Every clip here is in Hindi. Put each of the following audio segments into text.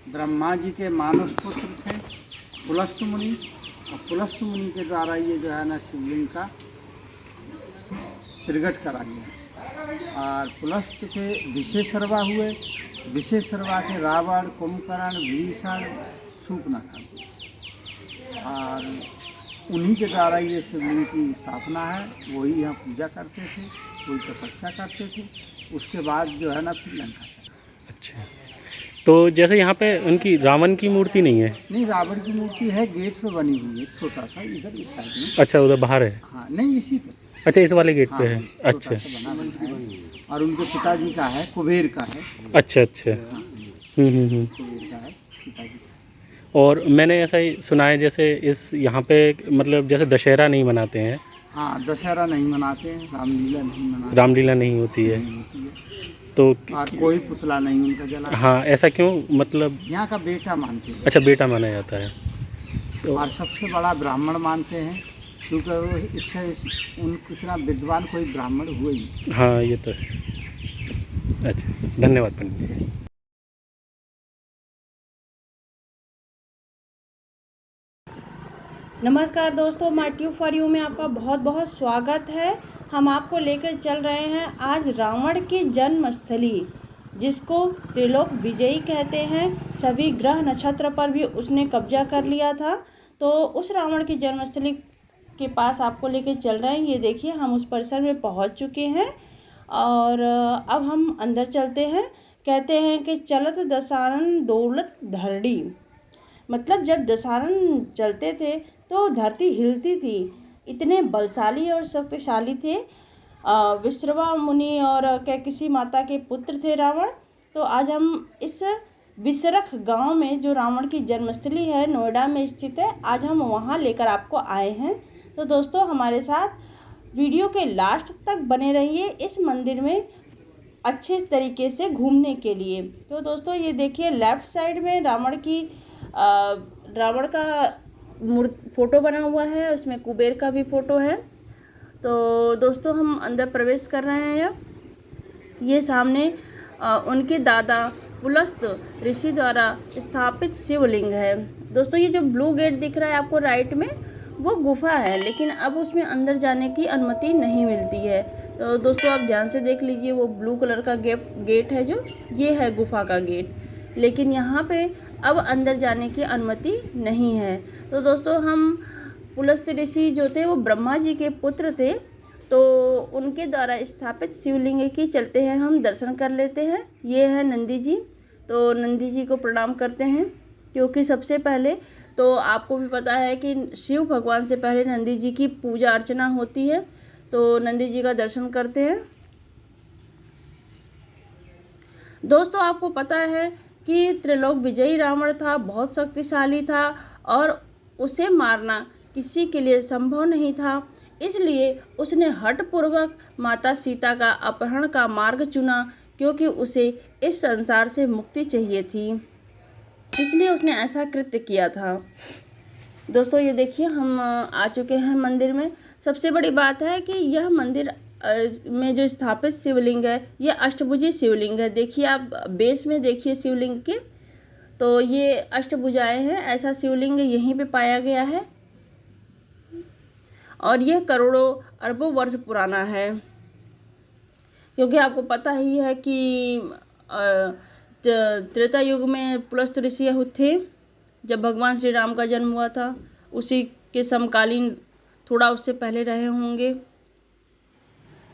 ब्रह्मा जी के मानस पुत्र थे पुलस्त मुनि, और पुलस्त मुनि के द्वारा ये जो है ना शिवलिंग का प्रगट करा गया। और पुलस्त के विशेषरवा हुए, विशेषरवा के रावण, कुंभकर्ण, विभीषण, शूर्पणखा, और उन्हीं के द्वारा ये शिवलिंग की स्थापना है। वही यहाँ पूजा करते थे, वही तपस्या करते थे। उसके बाद जो है ना फिर लंका चला। अच्छा, तो जैसे यहाँ पे उनकी रावण की मूर्ति नहीं है? नहीं, रावण की मूर्ति है, गेट पे बनी हुई है छोटा सा, इधर इस साइड में। अच्छा, उधर बाहर है? हाँ, नहीं इसी पे। अच्छा, इस वाले गेट हाँ, पे है। अच्छा, बना है। और उनके पिताजी का है, कुबेर का है। अच्छा अच्छा। हाँ, कुबेर का है पिताजी का। और मैंने ऐसा ही सुना है जैसे इस यहाँ पे मतलब जैसे दशहरा नहीं मनाते हैं? हाँ, दशहरा नहीं मनाते हैं, रामलीला नहीं मनाते, रामलीला नहीं होती है, नहीं होती है। तो और कोई पुतला नहीं उनका जला। हाँ, ऐसा क्यों? मतलब यहाँ का बेटा मानते हैं। अच्छा, बेटा माना जाता है। तो और सबसे बड़ा ब्राह्मण मानते हैं, क्योंकि वो इससे उन इतना विद्वान कोई ब्राह्मण हुए ही। हाँ, ये तो है। अच्छा, धन्यवाद पंडित जी। नमस्कार दोस्तों, माय ट्यूब फॉर यू में आपका बहुत बहुत स्वागत है। हम आपको लेकर चल रहे हैं आज रावण की जन्मस्थली, जिसको त्रिलोक विजयी कहते हैं। सभी ग्रह नक्षत्र पर भी उसने कब्जा कर लिया था। तो उस रावण की जन्मस्थली के पास आपको लेकर चल रहे हैं। ये देखिए, हम उस परिसर में पहुंच चुके हैं और अब हम अंदर चलते हैं। कहते हैं कि चलत दसानन दौलत धरड़ी, मतलब जब दशानन चलते थे तो धरती हिलती थी। इतने बलशाली और शक्तिशाली थे। विश्रवा मुनि और कैकसी माता के पुत्र थे रावण। तो आज हम इस विसरख गांव में, जो रावण की जन्मस्थली है, नोएडा में स्थित है, आज हम वहां लेकर आपको आए हैं। तो दोस्तों, हमारे साथ वीडियो के लास्ट तक बने रहिए इस मंदिर में अच्छे तरीके से घूमने के लिए। तो दोस्तों, ये देखिए, लेफ्ट साइड में रावण का फोटो बना हुआ है, उसमें कुबेर का भी फोटो है। तो दोस्तों, हम अंदर प्रवेश कर रहे हैं। ये सामने उनके दादा पुलस्त ऋषि द्वारा स्थापित शिवलिंग है। दोस्तों, ये जो ब्लू गेट दिख रहा है आपको राइट में, वो गुफा है, लेकिन अब उसमें अंदर जाने की अनुमति नहीं मिलती है। तो दोस्तों, आप ध्यान से देख लीजिए, वो ब्लू कलर का गेट है, जो ये है गुफा का गेट, लेकिन यहाँ पे अब अंदर जाने की अनुमति नहीं है। तो दोस्तों, हम पुलस्त ऋषि जो थे वो ब्रह्मा जी के पुत्र थे, तो उनके द्वारा स्थापित शिवलिंग की चलते हैं, हम दर्शन कर लेते हैं। ये है नंदी जी, तो नंदी जी को प्रणाम करते हैं, क्योंकि सबसे पहले तो आपको भी पता है कि शिव भगवान से पहले नंदी जी की पूजा अर्चना होती है। तो नंदी जी का दर्शन करते हैं। दोस्तों, आपको पता है कि त्रिलोक विजयी रावण था, बहुत शक्तिशाली था और उसे मारना किसी के लिए संभव नहीं था। इसलिए उसने हठपूर्वक माता सीता का अपहरण का मार्ग चुना, क्योंकि उसे इस संसार से मुक्ति चाहिए थी, इसलिए उसने ऐसा कृत्य किया था। दोस्तों, ये देखिए, हम आ चुके हैं मंदिर में। सबसे बड़ी बात है कि यह मंदिर में जो स्थापित शिवलिंग है, ये अष्टभुजी शिवलिंग है। देखिए, आप बेस में देखिए शिवलिंग के, तो ये अष्टभुजाएं हैं। ऐसा शिवलिंग यहीं पे पाया गया है और यह करोड़ों अरबों वर्ष पुराना है, क्योंकि आपको पता ही है कि त्रेता युग में पुलस्त ऋषि थे, जब भगवान श्री राम का जन्म हुआ था, उसी के समकालीन, थोड़ा उससे पहले रहे होंगे।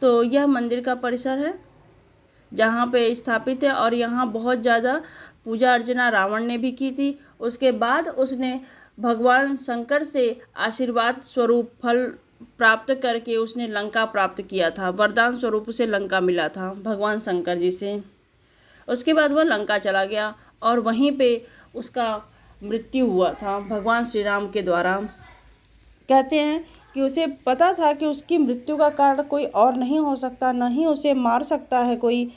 तो यह मंदिर का परिसर है जहाँ पे स्थापित है, और यहाँ बहुत ज़्यादा पूजा अर्चना रावण ने भी की थी। उसके बाद उसने भगवान शंकर से आशीर्वाद स्वरूप फल प्राप्त करके उसने लंका प्राप्त किया था। वरदान स्वरूप उसे लंका मिला था भगवान शंकर जी से। उसके बाद वह लंका चला गया और वहीं पे उसका मृत्यु हुआ था भगवान श्री राम के द्वारा। कहते हैं कि उसे पता था कि उसकी मृत्यु का कारण कोई और नहीं हो सकता, न ही उसे मार सकता है कोई,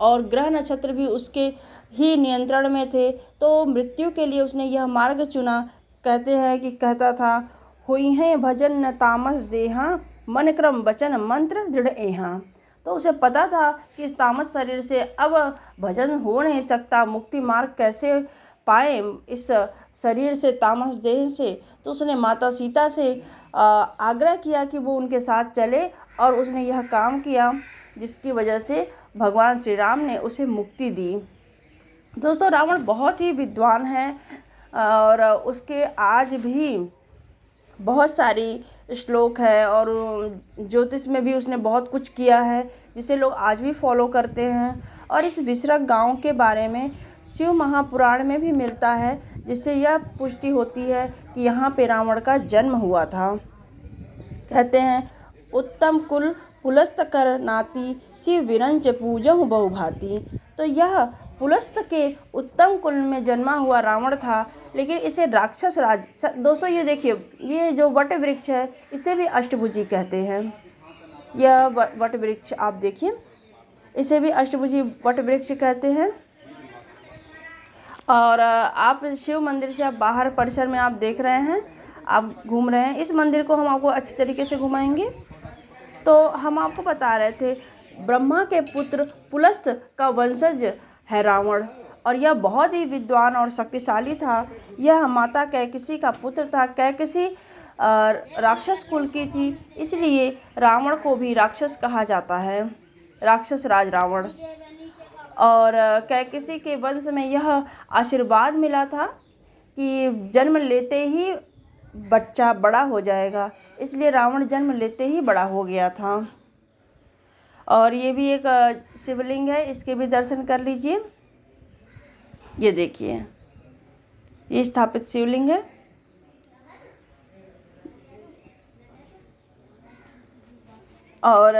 और ग्रह नक्षत्र भी उसके ही नियंत्रण में थे। तो मृत्यु के लिए उसने यह मार्ग चुना। कहते हैं कि कहता था, हुई हैं भजन न तामस देहा, मन क्रम वचन मंत्र दृढ़ एहा। तो उसे पता था कि इस तामस शरीर से अब भजन हो नहीं सकता, मुक्ति मार्ग कैसे पाए इस शरीर से, तामस देह से, तो उसने माता सीता से आग्रह किया कि वो उनके साथ चले, और उसने यह काम किया जिसकी वजह से भगवान श्री राम ने उसे मुक्ति दी। दोस्तों, रावण बहुत ही विद्वान है और उसके आज भी बहुत सारी श्लोक है, और ज्योतिष में भी उसने बहुत कुछ किया है जिसे लोग आज भी फॉलो करते हैं। और इस विसरक गांव के बारे में शिव महापुराण में भी मिलता है, जिससे यह पुष्टि होती है कि यहाँ पे रावण का जन्म हुआ था। कहते हैं, उत्तम कुल पुलस्त कर नाती, शिव विरंच पूजहु बहुभांति। तो यह पुलस्त के उत्तम कुल में जन्मा हुआ रावण था, लेकिन इसे राक्षस राज। दोस्तों, ये देखिए, ये जो वट वृक्ष है इसे भी अष्टभुजी कहते हैं। यह वट वृक्ष आप देखिए, इसे भी अष्टभुजी वट वृक्ष कहते हैं। और आप शिव मंदिर से आप बाहर परिसर में आप देख रहे हैं, आप घूम रहे हैं। इस मंदिर को हम आपको अच्छी तरीके से घुमाएंगे। तो हम आपको बता रहे थे, ब्रह्मा के पुत्र पुलस्त का वंशज है रावण, और यह बहुत ही विद्वान और शक्तिशाली था। यह माता कैकसी का पुत्र था। कैकसी राक्षस कुल की थी, इसलिए रावण को भी राक्षस कहा जाता है, राक्षस राज रावण। और कैकसी के वंश में यह आशीर्वाद मिला था कि जन्म लेते ही बच्चा बड़ा हो जाएगा, इसलिए रावण जन्म लेते ही बड़ा हो गया था। और ये भी एक शिवलिंग है, इसके भी दर्शन कर लीजिए। ये देखिए, ये स्थापित शिवलिंग है। और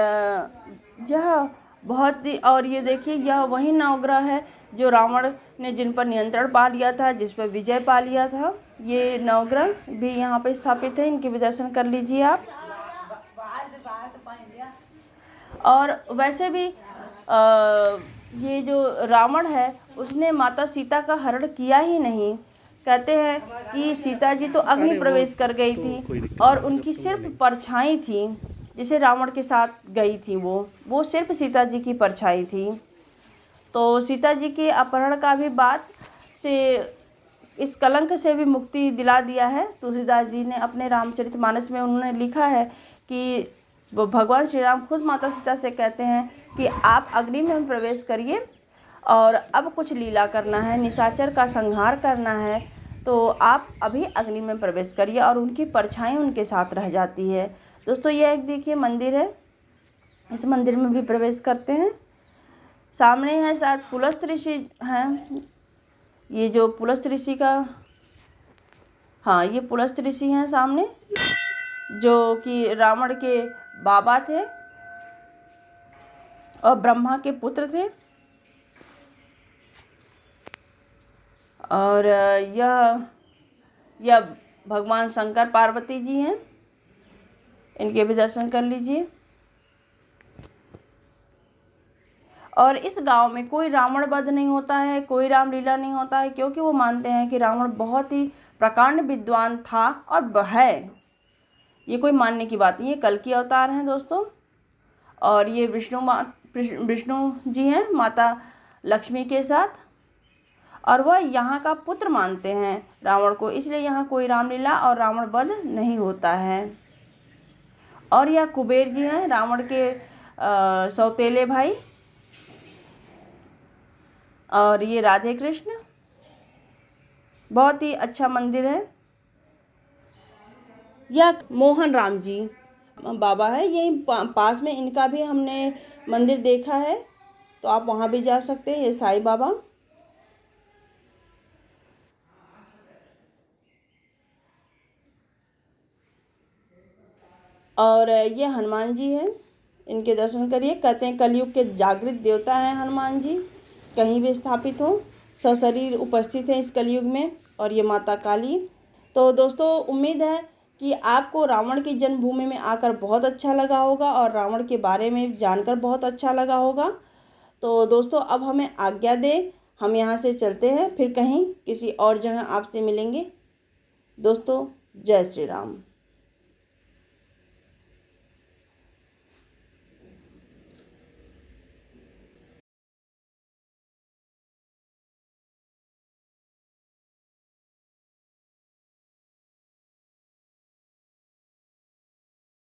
यह बहुत ही, और ये देखिए, यह वही नवग्रह है जो रावण ने जिन पर नियंत्रण पा लिया था, जिस पर विजय पा लिया था। ये नवग्रह भी यहाँ पे स्थापित है, इनके भी दर्शन कर लीजिए आप। और वैसे भी ये जो रावण है उसने माता सीता का हरण किया ही नहीं। कहते हैं कि सीता जी तो अग्नि प्रवेश कर गई थी, और उनकी सिर्फ परछाई थी जिसे रावण के साथ गई थी, वो सिर्फ सीता जी की परछाई थी। तो सीता जी के अपहरण का भी बात से, इस कलंक से भी मुक्ति दिला दिया है। तुलसीदास जी ने अपने रामचरितमानस में उन्होंने लिखा है कि भगवान श्री राम खुद माता सीता से कहते हैं कि आप अग्नि में प्रवेश करिए, और अब कुछ लीला करना है, निशाचर का संहार करना है, तो आप अभी अग्नि में प्रवेश करिए। और उनकी परछाई उनके साथ रह जाती है। दोस्तों, यह एक देखिए मंदिर है, इस मंदिर में भी प्रवेश करते हैं। सामने है शायद पुलस्त ऋषि हैं, ये जो पुलस्त ऋषि का, हाँ, ये पुलस्त ऋषि हैं सामने, जो कि रावण के बाबा थे और ब्रह्मा के पुत्र थे। और यह भगवान शंकर पार्वती जी हैं, इनके भी दर्शन कर लीजिए। और इस गांव में कोई रावण वध नहीं होता है, कोई रामलीला नहीं होता है, क्योंकि वो मानते हैं कि रावण बहुत ही प्रकांड विद्वान था और है। ये कोई मानने की बात नहीं है, कल की अवतार हैं दोस्तों। और ये विष्णु जी हैं माता लक्ष्मी के साथ, और वह यहाँ का पुत्र मानते हैं रावण को, इसलिए यहाँ कोई रामलीला और रावण वध नहीं होता है। और यह कुबेर जी हैं, रावण के सौतेले भाई। और ये राधे कृष्ण, बहुत ही अच्छा मंदिर है। यह मोहन राम जी बाबा है, यही पास में इनका भी हमने मंदिर देखा है, तो आप वहाँ भी जा सकते हैं। ये साईं बाबा। और ये हनुमान जी हैं, इनके दर्शन करिए। कहते हैं कलयुग के जागृत देवता हैं हनुमान जी, कहीं भी स्थापित हो, सशरीर उपस्थित हैं इस कलयुग में। और ये माता काली। तो दोस्तों, उम्मीद है कि आपको रावण की जन्मभूमि में आकर बहुत अच्छा लगा होगा और रावण के बारे में जानकर बहुत अच्छा लगा होगा। तो दोस्तों, अब हमें आज्ञा दें, हम यहाँ से चलते हैं, फिर कहीं किसी और जगह आपसे मिलेंगे। दोस्तों, जय श्री राम।